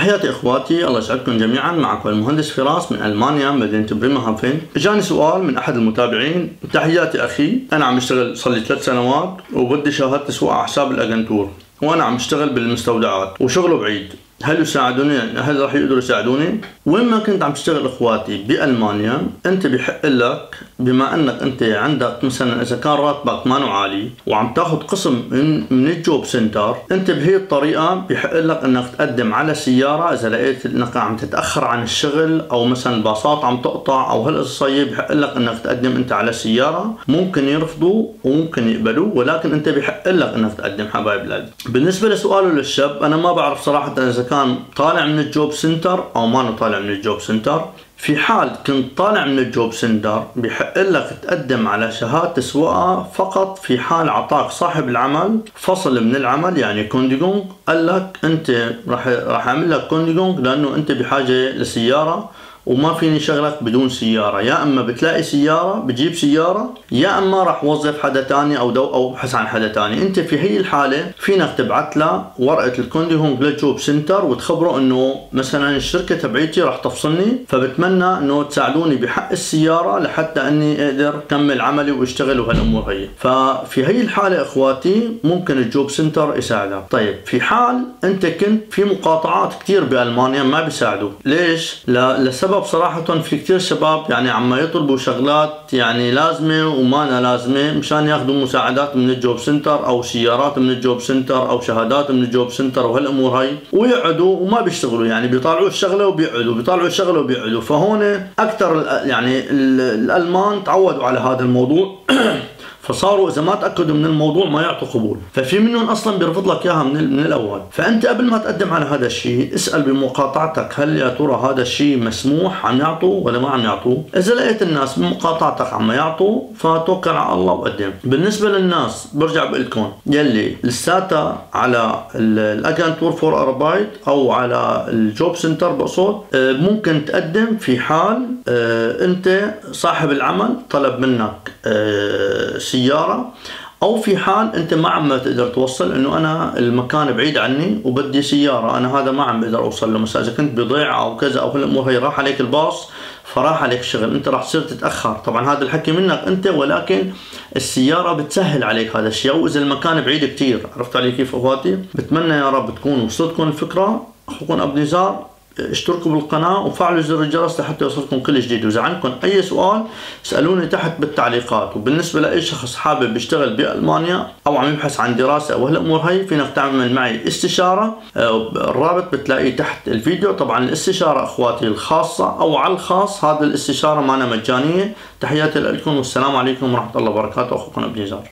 تحياتي اخواتي، الله يسعدكم جميعا. معكم المهندس فراس من المانيا مدينة بريمهافن. اجاني سؤال من احد المتابعين: تحياتي اخي، انا عم اشتغل صار لي 3 سنوات وبدي شهادة تسويق على حساب الاجنتور، وانا عم اشتغل بالمستودعات وشغله بعيد، هل يساعدوني؟ هل راح يقدروا يساعدوني؟ وين ما كنت عم تشتغل اخواتي بألمانيا، انت بحق لك بما انك انت عندك مثلا اذا كان راتبك ما عالي وعم تاخذ قسم من الجوب سنتر، انت بهي الطريقه بحق لك انك تقدم على سياره اذا لقيت انك عم تتاخر عن الشغل او مثلا الباصات عم تقطع او هالقصصيه، بحق لك انك تقدم انت على سياره. ممكن يرفضوا وممكن يقبلوا، ولكن انت بحق لك انك تقدم حبايب القلب. بالنسبه لسؤاله للشاب، انا ما بعرف صراحه اذا كان طالع من الجوب سنتر او ما طالع من الجوب سنتر. في حال كنت طالع من الجوب سنتر بحق لك تقدم على شهادة تسويقها فقط في حال عطاك صاحب العمل فصل من العمل، يعني كونديغونغ، قال لك انت راح اعمل لك كونديغونغ لانه انت بحاجة لسيارة وما فيني شغلك بدون سيارة. يا اما بتلاقي سيارة بتجيب سيارة، يا اما راح وظف حدا تاني او ابحث عن حدا تاني. انت في هي الحالة فينك تبعت له ورقة الكونديغونغ للجوب سنتر وتخبره انه مثلا الشركة تبعيتي راح تفصلني، فبتمنى انه تساعدوني بحق السيارة لحتى اني اقدر كمل عملي واشتغل وهالامور هي. ففي هي الحالة اخواتي ممكن الجوب سنتر يساعدك. طيب في حال انت كنت في مقاطعات كتير بألمانيا ما بيساعدوا، ليش؟ لسبب صراحة في كتير شباب يعني عم يطلبوا شغلات يعني لازمة وما لازمة مشان ياخذوا مساعدات من الجوب سنتر او سيارات من الجوب سنتر او شهادات من الجوب سنتر وهالامور هاي، ويقعدوا وما بيشتغلوا، يعني بيطالعوا الشغلة وبيقعدوا، بيطالعوا الشغلة وبيقعدوا. فهون اكثر يعني الالمان تعودوا على هذا الموضوع فصاروا اذا ما تاكدوا من الموضوع ما يعطوا قبول، ففي منهم اصلا بيرفض لك اياها من الاول. فانت قبل ما تقدم على هذا الشيء اسال بمقاطعتك هل يا ترى هذا الشيء مسموح عم يعطوا ولا ما عم يعطوا. اذا لقيت الناس بمقاطعتك عم يعطوا فتوكل على الله وقدم. بالنسبه للناس برجع بقول لكم يلي لساتها على الاجنتور فور اربايت او على الجوب سنتر بقصد، ممكن تقدم في حال انت صاحب العمل طلب منك سيارة، او في حال انت ما عم تقدر توصل انه انا المكان بعيد عني وبدي سيارة، انا هذا ما عم بقدر اوصل له، مثلا اذا كنت بضيعة او كذا او هالامور هي، راح عليك الباص فراح عليك الشغل، انت راح تصير تتاخر. طبعا هذا الحكي منك انت، ولكن السياره بتسهل عليك هذا الشيء، او اذا المكان بعيد كتير. عرفت علي كيف اخواتي؟ بتمنى يا رب تكون وصلتكم الفكره. اخوكم ابو نزار، اشتركوا بالقناة وفعلوا زر الجرس لحتى يوصلكم كل جديد. واذا عندكم اي سؤال اسألوني تحت بالتعليقات. وبالنسبة لاي شخص حابب يشتغل بألمانيا او عم يبحث عن دراسة او هالامور هي، فينك تعمل معي استشارة، الرابط بتلاقيه تحت الفيديو. طبعا الاستشارة اخواتي الخاصة او على الخاص، هذا الاستشارة معنا مجانية. تحياتي لكم والسلام عليكم ورحمة الله وبركاته. اخوكم ابو نزار.